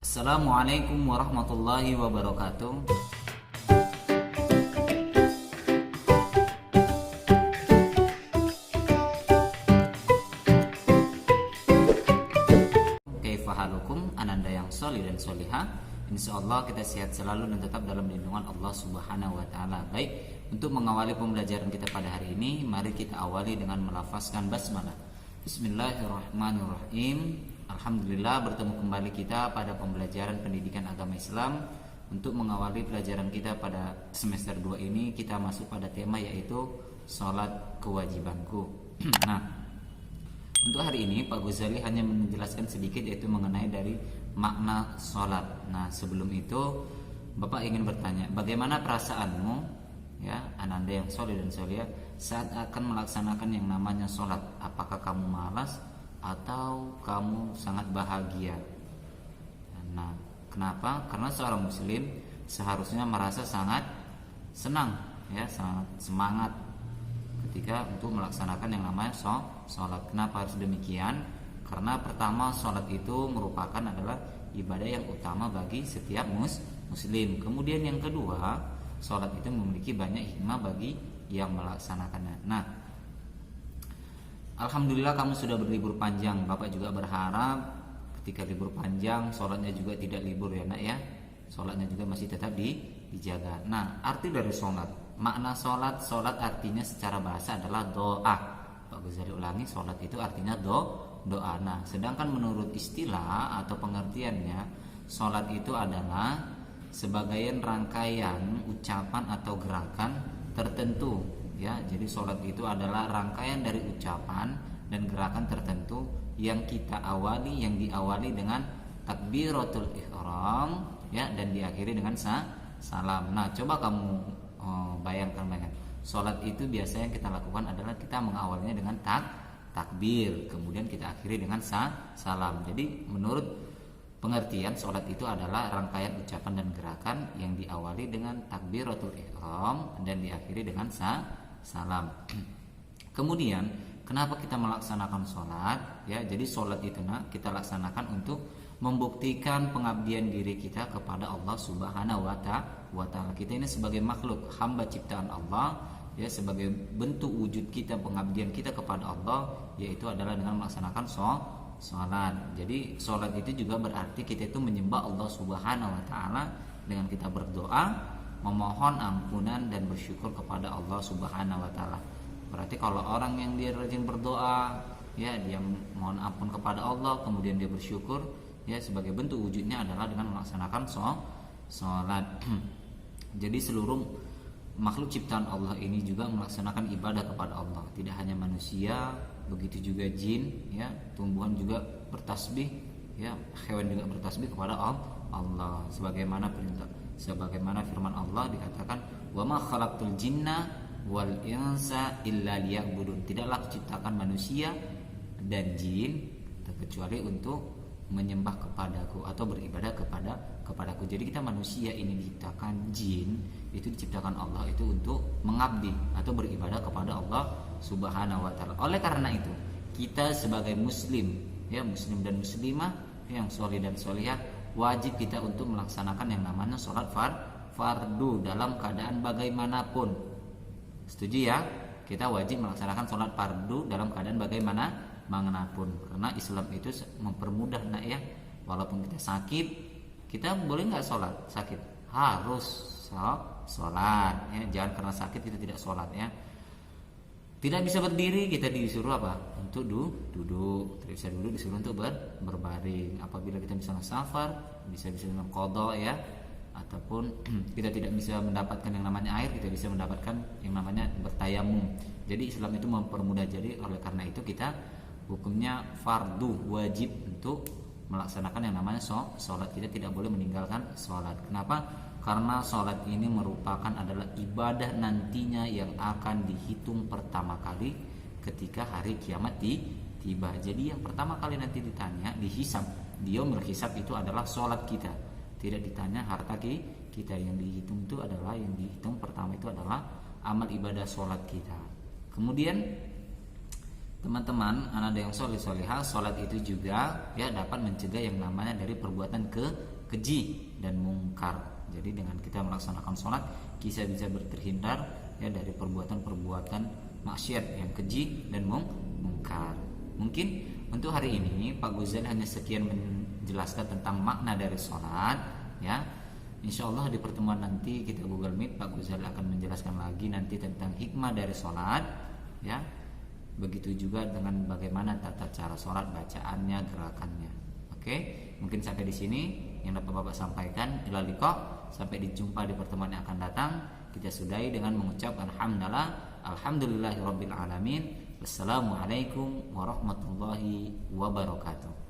Assalamualaikum warahmatullahi wabarakatuh. Kaifahalukum, ananda yang solih dan solihah. Insyaallah kita sehat selalu dan tetap dalam lindungan Allah Subhanahu wa taala. Baik, untuk mengawali pembelajaran kita pada hari ini, mari kita awali dengan melafazkan basmalah. Bismillahirrahmanirrahim. Alhamdulillah, bertemu kembali kita pada pembelajaran pendidikan agama Islam. Untuk mengawali pelajaran kita pada semester 2 ini, kita masuk pada tema yaitu sholat kewajibanku. Nah, untuk hari ini Pak Ghazali hanya menjelaskan sedikit yaitu mengenai dari makna sholat. Nah, sebelum itu Bapak ingin bertanya, bagaimana perasaanmu, ya ananda yang soleh dan soleh, saat akan melaksanakan yang namanya sholat? Apakah kamu malas atau kamu sangat bahagia? Nah, kenapa? Karena seorang muslim seharusnya merasa sangat senang, ya, sangat semangat ketika untuk melaksanakan yang namanya sholat. Kenapa harus demikian? Karena pertama, sholat itu merupakan adalah ibadah yang utama bagi setiap muslim. Kemudian yang kedua, sholat itu memiliki banyak hikmah bagi yang melaksanakannya. Nah, alhamdulillah kamu sudah berlibur panjang. Bapak juga berharap ketika libur panjang sholatnya juga tidak libur, ya nak, ya. Sholatnya juga masih tetap dijaga. Nah, arti dari sholat, makna sholat artinya secara bahasa adalah doa. Pak Ghazali ulangi, sholat itu artinya doa. Nah, sedangkan menurut istilah atau pengertiannya, sholat itu adalah sebagian rangkaian ucapan atau gerakan tertentu, ya. Jadi sholat itu adalah rangkaian dari ucapan dan gerakan tertentu yang diawali dengan takbiratul ihram, ya, dan diakhiri dengan salam. Nah, coba kamu bayangkan. Sholat itu biasanya yang kita lakukan adalah kita mengawalinya dengan takbir, kemudian kita akhiri dengan salam. Jadi menurut pengertian, sholat itu adalah rangkaian ucapan dan gerakan yang diawali dengan takbiratul ihram dan diakhiri dengan salam. Kemudian kenapa kita melaksanakan sholat? Ya, jadi sholat itu kita laksanakan untuk membuktikan pengabdian diri kita kepada Allah Subhanahu wa taala. Kita ini sebagai makhluk hamba ciptaan Allah, ya, sebagai bentuk wujud kita, pengabdian kita kepada Allah, yaitu adalah dengan melaksanakan sholat. Jadi sholat itu juga berarti kita itu menyembah Allah Subhanahu wa taala dengan kita berdoa, memohon ampunan dan bersyukur kepada Allah Subhanahu wa taala. Berarti kalau orang yang dia rajin berdoa, ya, dia mohon ampun kepada Allah, kemudian dia bersyukur, ya, sebagai bentuk wujudnya adalah dengan melaksanakan sholat. Jadi seluruh makhluk ciptaan Allah ini juga melaksanakan ibadah kepada Allah. Tidak hanya manusia, begitu juga jin, ya, tumbuhan juga bertasbih, ya, hewan juga bertasbih kepada Allah. Sebagaimana firman Allah dikatakan, wa ma khalaqtul jinna wal insa illa liya'budun. Tidaklah kuciptakan manusia dan jin kecuali untuk menyembah kepadaku atau beribadah kepadaku. Jadi kita manusia ini diciptakan, jin itu diciptakan Allah itu untuk mengabdi atau beribadah kepada Allah Subhanahu wa taala. Oleh karena itu, kita sebagai muslim, ya, muslim dan muslimah yang soleh dan solihah, wajib kita untuk melaksanakan yang namanya sholat fardu dalam keadaan bagaimanapun. Setuju, ya? Kita wajib melaksanakan sholat fardu dalam keadaan bagaimanapun. Karena Islam itu mempermudah, nak, ya. Walaupun kita sakit, kita boleh nggak sholat? Sakit harus sholat, ya. Jangan karena sakit kita tidak sholat, ya. Tidak bisa berdiri, kita disuruh apa? Untuk duduk. Tidak bisa duduk, disuruh untuk berbaring. Apabila kita misalnya safar, bisa dengan qadha, ya. Ataupun kita tidak bisa mendapatkan yang namanya air, kita bisa mendapatkan yang namanya bertayamum. Jadi Islam itu mempermudah. Jadi oleh karena itu kita hukumnya fardu, wajib untuk melaksanakan yang namanya sholat. Kita tidak boleh meninggalkan sholat. Kenapa? Karena sholat ini merupakan adalah ibadah nantinya yang akan dihitung pertama kali ketika hari kiamat tiba. Jadi yang pertama kali nanti ditanya, dihisab, dia berhisab itu adalah sholat kita. Tidak ditanya harta kita. Yang dihitung itu adalah, yang dihitung pertama itu adalah amal ibadah sholat kita. Kemudian teman-teman, anak yang soleh solehah, sholat itu juga, ya, dapat mencegah yang namanya dari perbuatan keji dan mungkar. Jadi dengan kita melaksanakan sholat, kita bisa terhindar ya dari perbuatan-perbuatan maksiat yang keji dan mungkar. Mungkin untuk hari ini Pak Ghazali hanya sekian menjelaskan tentang makna dari sholat ya. Insya Allah di pertemuan nanti kita Google Meet, Pak Ghazali akan menjelaskan lagi nanti tentang hikmah dari sholat ya. Begitu juga dengan bagaimana tata cara sholat, bacaannya, gerakannya. Oke, mungkin sampai di sini yang dapat Bapak sampaikan. Ila liqa, sampai dijumpa di pertemuan yang akan datang. Kita sudahi dengan mengucap alhamdulillahirabbil alamin. Wassalamualaikum warahmatullahi wabarakatuh.